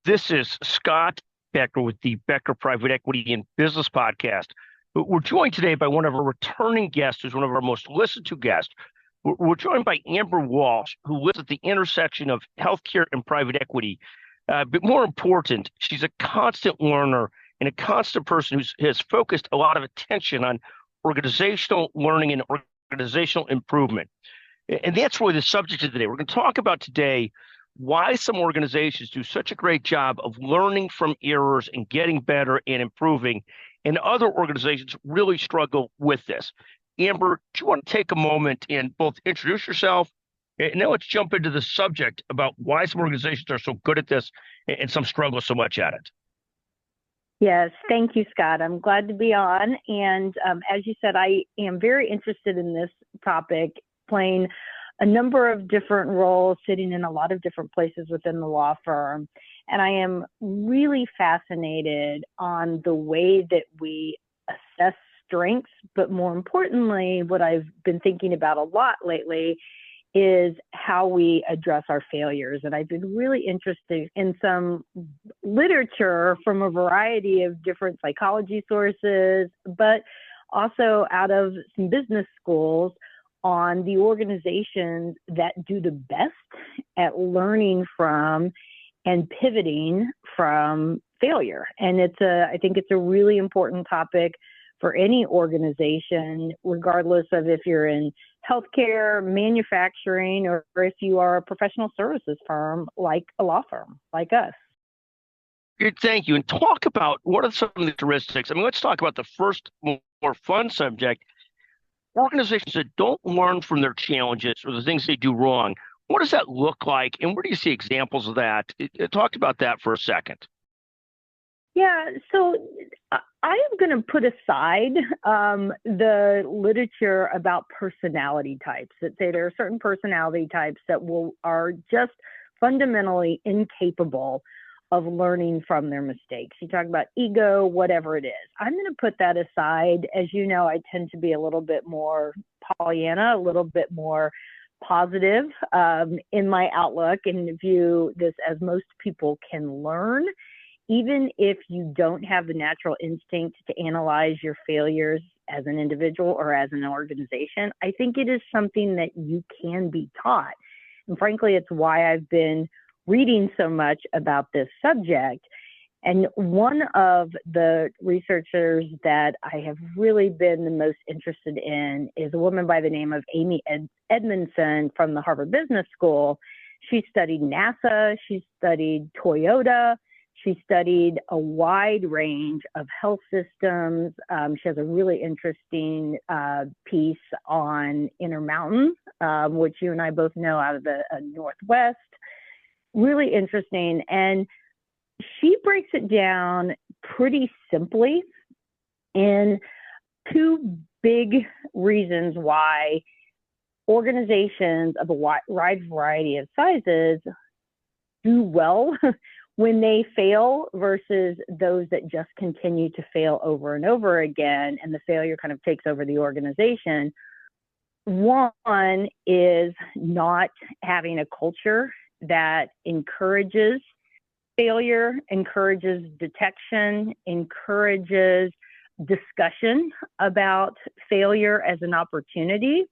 This is Scott Becker with the Becker Private Equity and Business Podcast. We're joined today by one of our returning guests, who's one of our most listened to guests. We're joined by Amber Walsh, who lives at the intersection of healthcare and private equity. But more important, she's a constant learner and a constant person who has focused a lot of attention on organizational learning and organizational improvement. And that's really the subject of today. We're going to talk about today why some organizations do such a great job of learning from errors and getting better and improving, and other organizations really struggle with this. Amber, do you want to take a moment and both introduce yourself, and then let's jump into the subject about why some organizations are so good at this and some struggle so much at it? Yes, thank you, Scott. I'm glad to be on. And as you said, I am very interested in this topic, playing a number of different roles, sitting in a lot of different places within the law firm. And I am really fascinated on the way that we assess strengths, but more importantly, what I've been thinking about a lot lately is how we address our failures. And I've been really interested in some literature from a variety of different psychology sources, but also out of some business schools on the organizations that do the best at learning from and pivoting from failure. And I think it's a really important topic for any organization, regardless of if you're in healthcare, manufacturing, or if you are a professional services firm like a law firm like us. Good, thank you. And talk about what are some of the characteristics. I mean, let's talk about the first more fun subject. Organizations that don't learn from their challenges or the things they do wrong, what does that look like? And where do you see examples of that? Talk about that for a second. Yeah, so I am going to put aside the literature about personality types that say there are certain personality types that are just fundamentally incapable of learning from their mistakes. You talk about ego, whatever it is. I'm going to put that aside. As you know, I tend to be a little bit more Pollyanna, a little bit more positive in my outlook, and view this as most people can learn. Even if you don't have the natural instinct to analyze your failures as an individual or as an organization, I think it is something that you can be taught. And frankly, it's why I've been reading so much about this subject. And one of the researchers that I have really been the most interested in is a woman by the name of Amy Edmondson from the Harvard Business School. She studied NASA, she studied Toyota, she studied a wide range of health systems. She has a really interesting piece on Intermountain, which you and I both know out of the Northwest. Really interesting. And she breaks it down pretty simply in two big reasons why organizations of a wide variety of sizes do well when they fail versus those that just continue to fail over and over again, and the failure kind of takes over the organization. One is not having a culture that encourages failure, encourages detection, encourages discussion about failure as an opportunity.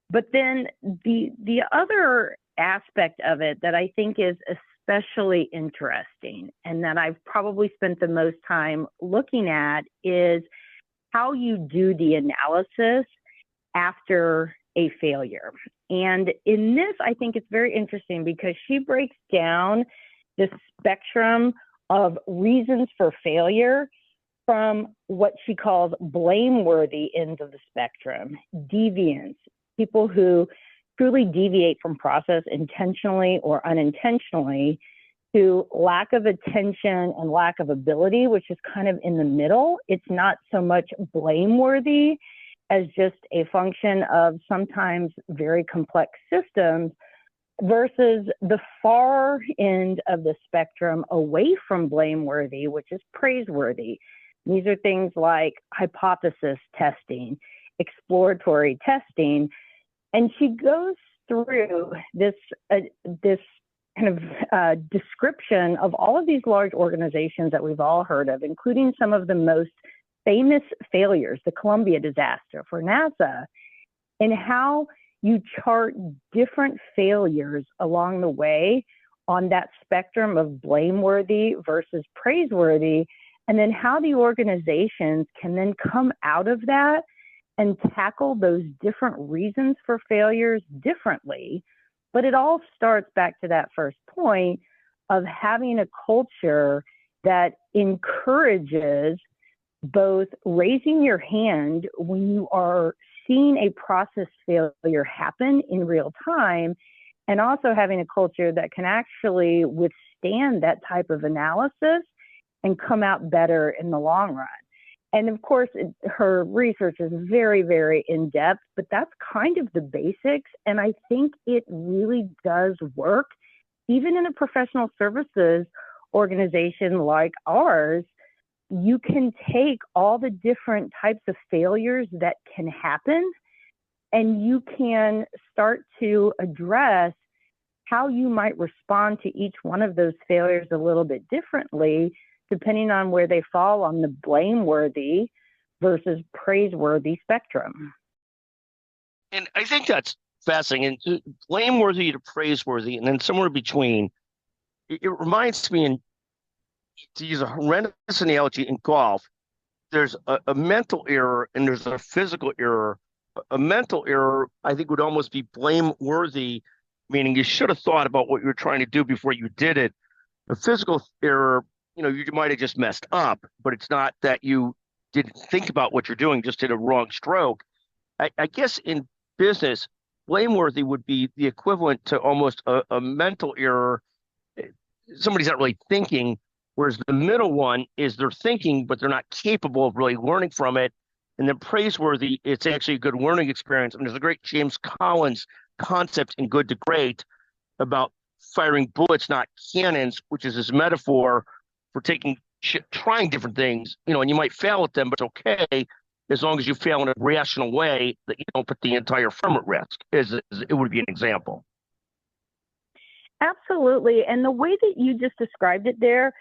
But then the other aspect of it that I think is especially interesting, and that I've probably spent the most time looking at, is how you do the analysis after a failure. And in this, I think it's very interesting because she breaks down the spectrum of reasons for failure from what she calls blameworthy ends of the spectrum, deviance, people who truly deviate from process intentionally or unintentionally, to lack of attention and lack of ability, which is kind of in the middle. It's not so much blameworthy as just a function of sometimes very complex systems, versus the far end of the spectrum away from blameworthy, which is praiseworthy. These are things like hypothesis testing, exploratory testing. And she goes through this description of all of these large organizations that we've all heard of, including some of the most famous failures, the Columbia disaster for NASA, and how you chart different failures along the way on that spectrum of blameworthy versus praiseworthy, and then how the organizations can then come out of that and tackle those different reasons for failures differently. But it all starts back to that first point of having a culture that encourages both raising your hand when you are seeing a process failure happen in real time, and also having a culture that can actually withstand that type of analysis and come out better in the long run. And of course, her research is very, very in-depth, but that's kind of the basics. And I think it really does work. Even in a professional services organization like ours, you can take all the different types of failures that can happen, and you can start to address how you might respond to each one of those failures a little bit differently, depending on where they fall on the blameworthy versus praiseworthy spectrum. And I think that's fascinating. And blameworthy to praiseworthy, and then somewhere between. It reminds me, and to use a horrendous analogy in golf, there's a mental error and there's a physical error. A mental error, I think, would almost be blameworthy, meaning you should have thought about what you were trying to do before you did it. A physical error, you might have just messed up, but it's not that you didn't think about what you're doing, just did a wrong stroke. I guess in business, blameworthy would be the equivalent to almost a mental error. Somebody's not really thinking, whereas the middle one is they're thinking, but they're not capable of really learning from it. And then praiseworthy, it's actually a good learning experience. And there's a great James Collins concept in Good to Great about firing bullets, not cannons, which is his metaphor for trying different things, and you might fail at them, but it's okay as long as you fail in a rational way that you don't put the entire firm at risk. It would be an example. Absolutely. And the way that you just described it there,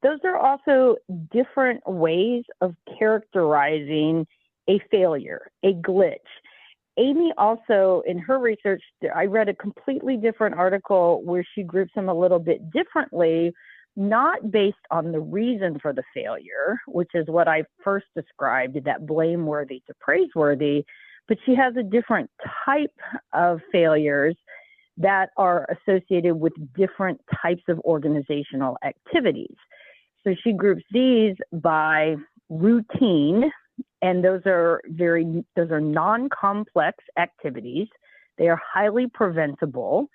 those are also different ways of characterizing a failure, a glitch. Amy also, in her research, I read a completely different article where she groups them a little bit differently, not based on the reason for the failure, which is what I first described, that blameworthy to praiseworthy, but she has a different type of failures that are associated with different types of organizational activities. So she groups these by routine, and those are non-complex activities. They are highly preventable.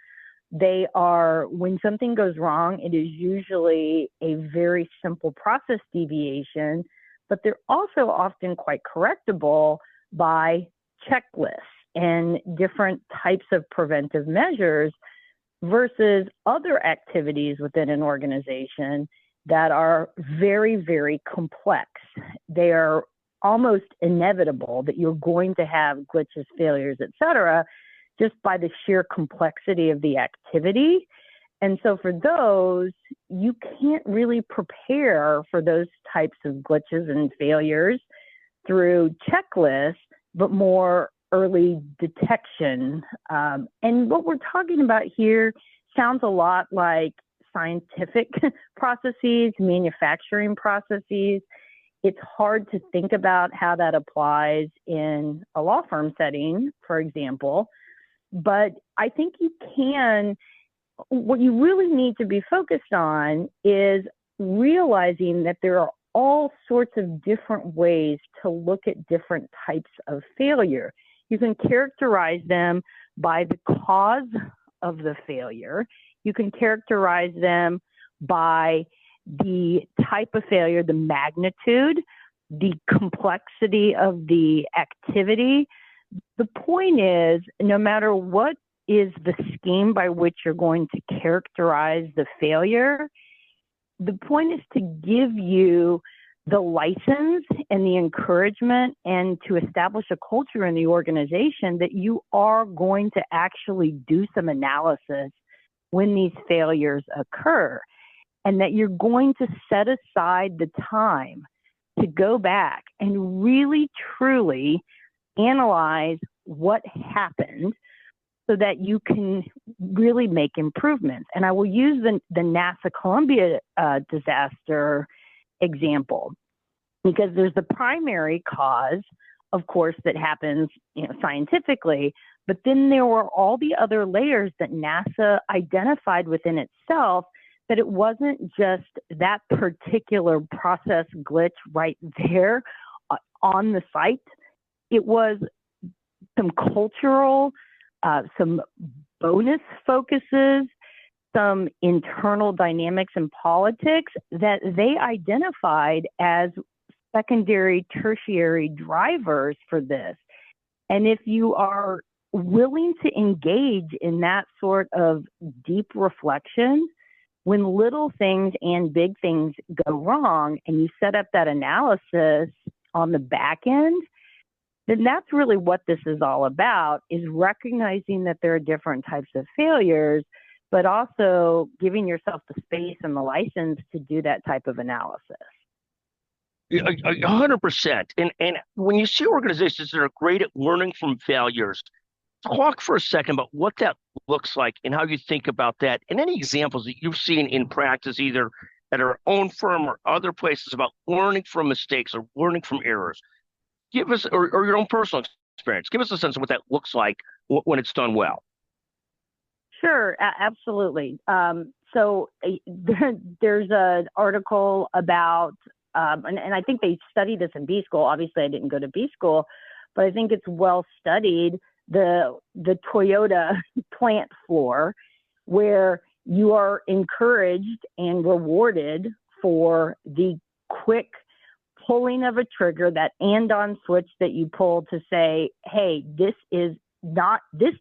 They are, when something goes wrong, it is usually a very simple process deviation, but they're also often quite correctable by checklists and different types of preventive measures versus other activities within an organization that are very, very complex. They are almost inevitable that you're going to have glitches, failures, et cetera, just by the sheer complexity of the activity. And so for those, you can't really prepare for those types of glitches and failures through checklists, but more early detection. And what we're talking about here sounds a lot like scientific processes, manufacturing processes. It's hard to think about how that applies in a law firm setting, for example. But I think you can, what you really need to be focused on is realizing that there are all sorts of different ways to look at different types of failure. You can characterize them by the cause of the failure. You can characterize them by the type of failure, the magnitude, the complexity of the activity. The point is, no matter what is the scheme by which you're going to characterize the failure, the point is to give you the license and the encouragement and to establish a culture in the organization that you are going to actually do some analysis when these failures occur, and that you're going to set aside the time to go back and really, truly analyze what happened so that you can really make improvements. And I will use the NASA Columbia disaster example, because there's the primary cause, of course, that happens, scientifically, but then there were all the other layers that NASA identified within itself, that it wasn't just that particular process glitch right there on the site. It was some cultural, some bonus focuses, some internal dynamics and politics that they identified as secondary, tertiary drivers for this. And if you are willing to engage in that sort of deep reflection, when little things and big things go wrong, and you set up that analysis on the back end, then that's really what this is all about, is recognizing that there are different types of failures, but also giving yourself the space and the license to do that type of analysis. 100%. And when you see organizations that are great at learning from failures, talk for a second about what that looks like and how you think about that, and any examples that you've seen in practice, either at our own firm or other places, about learning from mistakes or learning from errors. Give us, or your own personal experience, give us a sense of what that looks like when it's done well. Sure, absolutely. So there's an article about, and I think they studied this in B school. Obviously, I didn't go to B school, but I think it's well studied, the Toyota plant floor, where you are encouraged and rewarded for the quick pulling of a trigger, that and-on switch that you pull to say, hey, this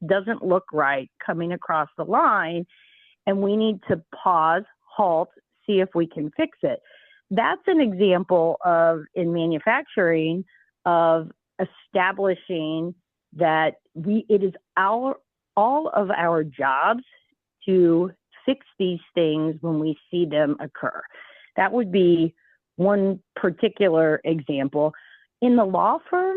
doesn't look right coming across the line, and we need to pause, halt, see if we can fix it. That's an example of, in manufacturing, of establishing that it is all of our jobs to fix these things when we see them occur. That would be one particular example. In the law firm,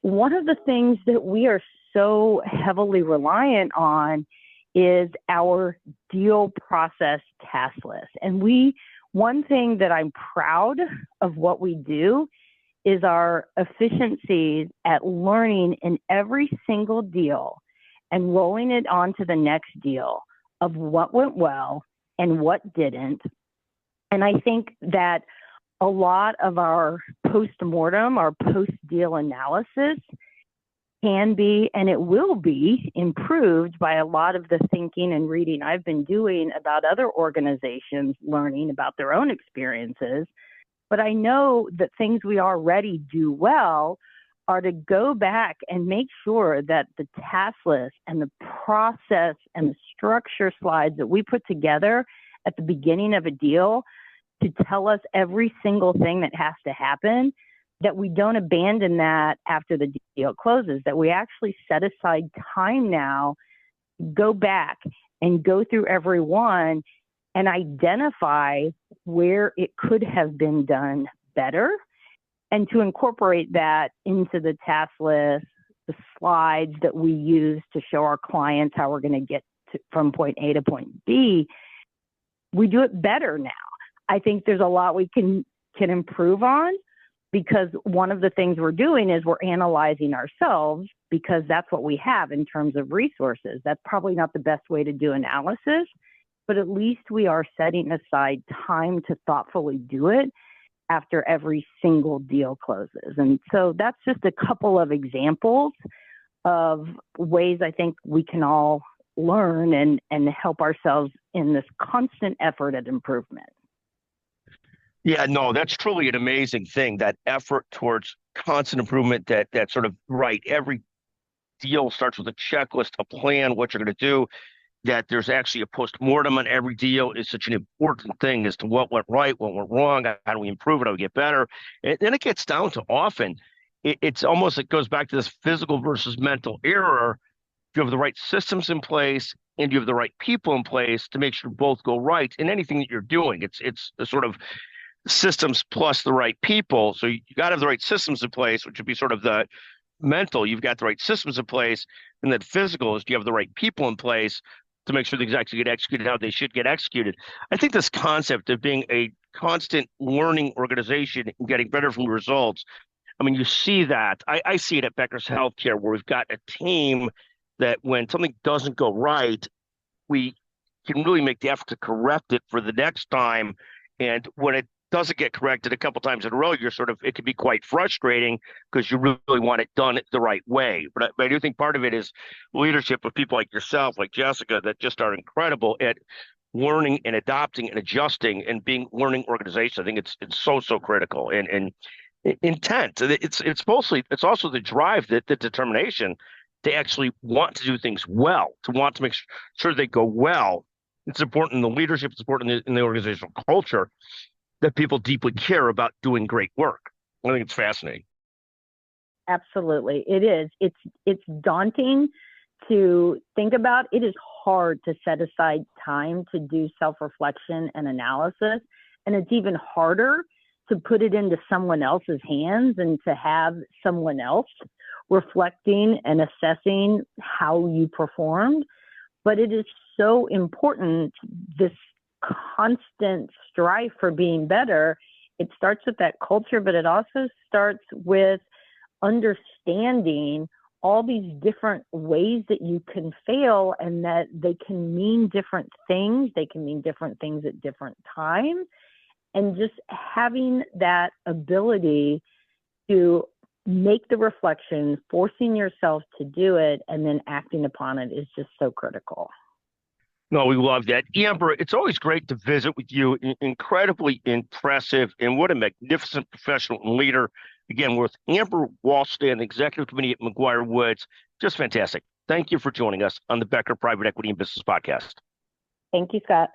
one of the things that we are so heavily reliant on is our deal process task list. And one thing that I'm proud of what we do is our efficiencies at learning in every single deal and rolling it onto the next deal of what went well and what didn't. And I think that a lot of our post-mortem, our post-deal analysis can be, and it will be, improved by a lot of the thinking and reading I've been doing about other organizations learning about their own experiences. But I know that things we already do well are to go back and make sure that the task list and the process and the structure slides that we put together at the beginning of a deal to tell us every single thing that has to happen, that we don't abandon that after the deal closes, that we actually set aside time now, go back and go through every one and identify where it could have been done better, and to incorporate that into the task list, the slides that we use to show our clients how we're going to get from point A to point B. We do it better now. I think there's a lot we can improve on, because one of the things we're doing is we're analyzing ourselves, because that's what we have in terms of resources. That's probably not the best way to do analysis, but at least we are setting aside time to thoughtfully do it after every single deal closes. And so that's just a couple of examples of ways I think we can all learn and help ourselves in this constant effort at improvement. Yeah, no, that's truly an amazing thing, that effort towards constant improvement, that sort of, right, every deal starts with a checklist, a plan, what you're going to do, that there's actually a post-mortem on every deal is such an important thing as to what went right, what went wrong, how do we improve it, how do we get better. And then it gets down to, often, it's almost, it goes back to this physical versus mental error. If you have the right systems in place and you have the right people in place to make sure both go right in anything that you're doing. It's the sort of systems plus the right people. So you got to have the right systems in place, which would be sort of the mental. You've got the right systems in place, and then physical is you have the right people in place to make sure things actually get executed how they should get executed. I think this concept of being a constant learning organization and getting better from the results. I mean, you see that. I see it at Becker's Healthcare, where we've got a team that when something doesn't go right, we can really make the effort to correct it for the next time. And when it doesn't get corrected a couple times in a row, it can be quite frustrating because you really want it done the right way. But I do think part of it is leadership of people like yourself, like Jessica, that just are incredible at learning and adopting and adjusting and being learning organization. I think it's so critical and intent. It's also the drive, the determination to actually want to do things well, to want to make sure they go well. It's important in the leadership, it's important in the organizational culture that people deeply care about doing great work. I think it's fascinating. Absolutely. It is. It's daunting to think about. It is hard to set aside time to do self-reflection and analysis. And it's even harder to put it into someone else's hands and to have someone else reflecting and assessing how you performed. But it is so important, this constant strive for being better. It starts with that culture, but it also starts with understanding all these different ways that you can fail and that they can mean different things. They can mean different things at different times. And just having that ability to make the reflection, forcing yourself to do it, and then acting upon it is just so critical. No, we love that. Amber, it's always great to visit with you. Incredibly impressive, and what a magnificent professional and leader. Again, we're with Amber Walsh, the Executive Committee at McGuireWoods. Just fantastic. Thank you for joining us on the Becker Private Equity and Business Podcast. Thank you, Scott.